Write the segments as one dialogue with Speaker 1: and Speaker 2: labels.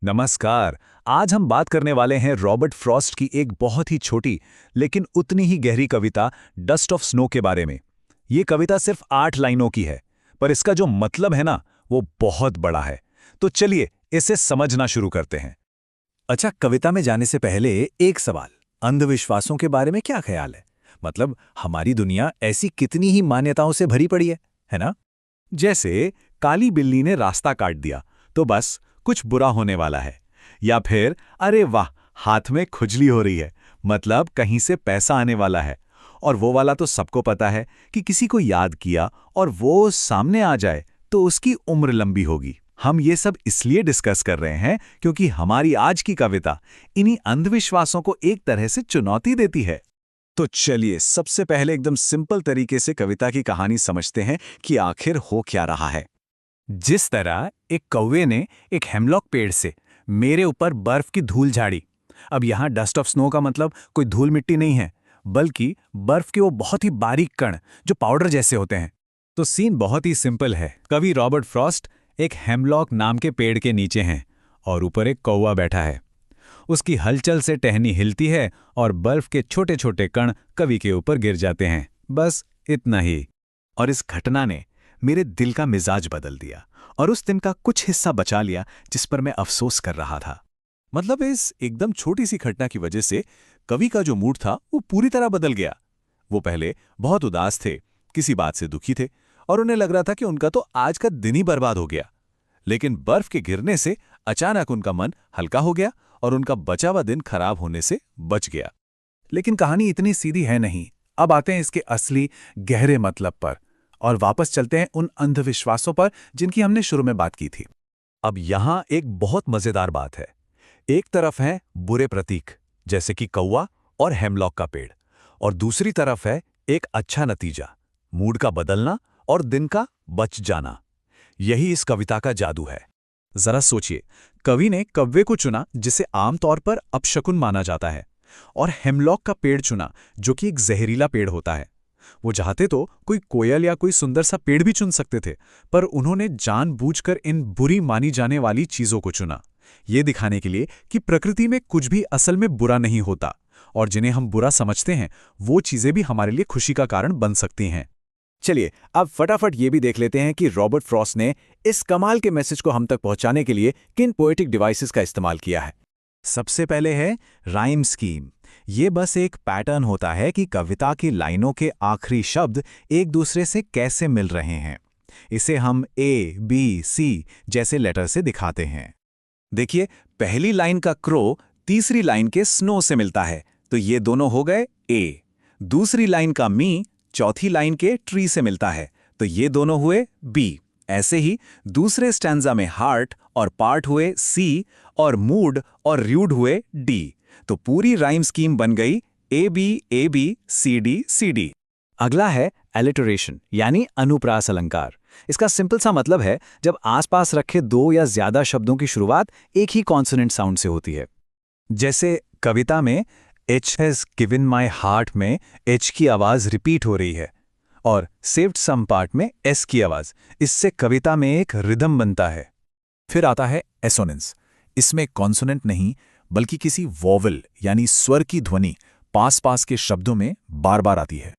Speaker 1: नमस्कार। आज हम बात करने वाले हैं रॉबर्ट फ्रॉस्ट की एक बहुत ही छोटी लेकिन उतनी ही गहरी कविता डस्ट ऑफ स्नो के बारे में। ये कविता सिर्फ 8 लाइनों की है, पर इसका जो मतलब है ना, वो बहुत बड़ा है। तो चलिए इसे समझना शुरू करते हैं।
Speaker 2: अच्छा, कविता में जाने से पहले एक सवाल। अंधविश्वासों के बारे में क्या ख्याल है? मतलब हमारी दुनिया ऐसी कितनी ही मान्यताओं से भरी पड़ी है ना?
Speaker 1: जैसे काली बिल्ली ने रास्ता काट दिया तो बस कुछ बुरा होने वाला है, या फिर अरे वाह, हाथ में खुजली हो रही है, मतलब कहीं से पैसा आने वाला है। और वो वाला तो सबको पता है कि किसी को याद किया और वो सामने आ जाए तो उसकी उम्र लंबी होगी। हम ये सब इसलिए डिस्कस कर रहे हैं क्योंकि हमारी आज की कविता इन्हीं अंधविश्वासों को एक तरह से चुनौती देती है। तो चलिए सबसे पहले एकदम सिंपल तरीके से कविता की कहानी समझते हैं कि आखिर हो क्या रहा है।
Speaker 2: जिस तरह एक कौवे ने एक हेमलॉक पेड़ से मेरे ऊपर बर्फ की धूल झाड़ी। अब यहाँ डस्ट ऑफ स्नो का मतलब कोई धूल मिट्टी नहीं है, बल्कि बर्फ के वो बहुत ही बारीक कण जो पाउडर जैसे होते हैं।
Speaker 1: तो सीन बहुत ही सिंपल है। कवि रॉबर्ट फ्रॉस्ट एक हेमलॉक नाम के पेड़ के नीचे हैं और ऊपर एक कौवा बैठा है। उसकी हलचल से टहनी हिलती है और बर्फ के छोटे छोटे कण कवि के ऊपर गिर जाते हैं। बस इतना ही।
Speaker 2: और इस घटना ने मेरे दिल का मिजाज बदल दिया और उस दिन का कुछ हिस्सा बचा लिया जिस पर मैं अफसोस कर रहा था। मतलब इस एकदम छोटी सी घटना की वजह से कवि का जो मूड था वो पूरी तरह बदल गया। वो पहले बहुत उदास थे, किसी बात से दुखी थे और उन्हें लग रहा था कि उनका तो आज का दिन ही बर्बाद हो गया। लेकिन बर्फ के गिरने से अचानक उनका मन हल्का हो गया और उनका बचा हुआ दिन खराब होने से बच गया।
Speaker 1: लेकिन कहानी इतनी सीधी है नहीं। अब आते हैं इसके असली गहरे मतलब पर और वापस चलते हैं उन अंधविश्वासों पर जिनकी हमने शुरू में बात की थी। अब यहां एक बहुत मजेदार बात है। एक तरफ है बुरे प्रतीक जैसे कि कौवा और हेमलॉक का पेड़, और दूसरी तरफ है एक अच्छा नतीजा, मूड का बदलना और दिन का बच जाना। यही इस कविता का जादू है। जरा सोचिए, कवि ने कौवे को चुना जिसे आमतौर पर अपशकुन माना जाता है, और हेमलॉक का पेड़ चुना जो कि एक जहरीला पेड़ होता है। वो चाहते तो कोई कोयल या कोई सुंदर सा पेड़ भी चुन सकते थे, पर उन्होंने जानबूझकर इन बुरी मानी जाने वाली चीजों को चुना, ये दिखाने के लिए कि प्रकृति में कुछ भी असल में बुरा नहीं होता, और जिन्हें हम बुरा समझते हैं वो चीजें भी हमारे लिए खुशी का कारण बन सकती हैं।
Speaker 2: चलिए अब फटाफट ये भी देख लेते हैं कि रॉबर्ट फ्रॉस्ट ने इस कमाल के मैसेज को हम तक पहुंचाने के लिए किन पोएटिक डिवाइसेस का इस्तेमाल किया है।
Speaker 1: सबसे पहले है राइम स्कीम। ये बस एक पैटर्न होता है कि कविता की लाइनों के आखिरी शब्द एक दूसरे से कैसे मिल रहे हैं। इसे हम ए, बी, सी जैसे लेटर से दिखाते हैं। देखिए, पहली लाइन का क्रो तीसरी लाइन के स्नो से मिलता है, तो ये दोनों हो गए ए। दूसरी लाइन का मी चौथी लाइन के ट्री से मिलता है, तो ये दोनों हुए बी। ऐसे ही दूसरे स्टैंजा में हार्ट और पार्ट हुए सी, और मूड और र्यूड हुए डी। तो पूरी राइम स्कीम बन गई ए बी सी डी।
Speaker 2: अगला है एलिटरेशन यानी अनुप्रास अलंकार। इसका सिंपल सा मतलब है जब आसपास रखे दो या ज्यादा शब्दों की शुरुआत एक ही कॉन्सोनेंट साउंड से होती है।
Speaker 1: जैसे कविता में H has given my heart में एच की आवाज रिपीट हो रही है, और सेव्ड सम पार्ट में एस की आवाज। इससे कविता में एक रिदम बनता है। फिर आता है एसोनेंस। इसमें कॉन्सोनेंट नहीं बल्कि किसी वोवल यानी स्वर की ध्वनि पास पास के शब्दों में बार बार आती है।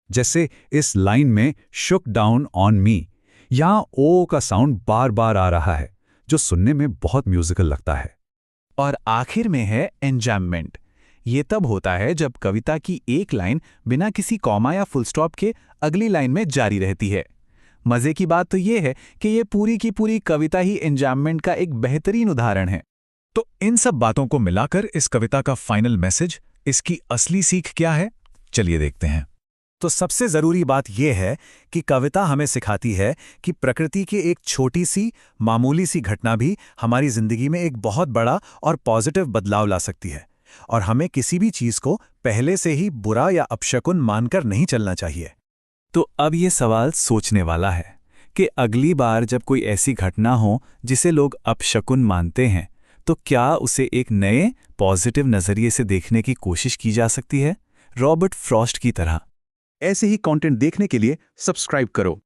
Speaker 1: जैसे इस लाइन में शुक डाउन ऑन मी, यहां ओ का साउंड बार बार आ रहा है, जो सुनने में बहुत म्यूजिकल लगता है। और आखिर में है एंजाममेंट। ये तब होता है जब कविता की एक लाइन बिना किसी कॉमा या फुल स्टॉप के अगली लाइन में जारी रहती है। मजे की बात तो ये है कि ये पूरी की पूरी कविता ही एंजाममेंट का एक बेहतरीन उदाहरण है। तो इन सब बातों को मिलाकर इस कविता का फाइनल मैसेज, इसकी असली सीख क्या है, चलिए देखते हैं। तो सबसे जरूरी बात यह है कि कविता हमें सिखाती है कि प्रकृति की एक छोटी सी मामूली सी घटना भी हमारी जिंदगी में एक बहुत बड़ा और पॉजिटिव बदलाव ला सकती है, और हमें किसी भी चीज को पहले से ही बुरा या अपशकुन मानकर नहीं चलना चाहिए।
Speaker 2: तो अब ये सवाल सोचने वाला है कि अगली बार जब कोई ऐसी घटना हो जिसे लोग अपशकुन मानते हैं, तो क्या उसे एक नए पॉजिटिव नजरिए से देखने की कोशिश की जा सकती है, रॉबर्ट फ्रॉस्ट की तरह।
Speaker 1: ऐसे ही कंटेंट देखने के लिए सब्सक्राइब करो।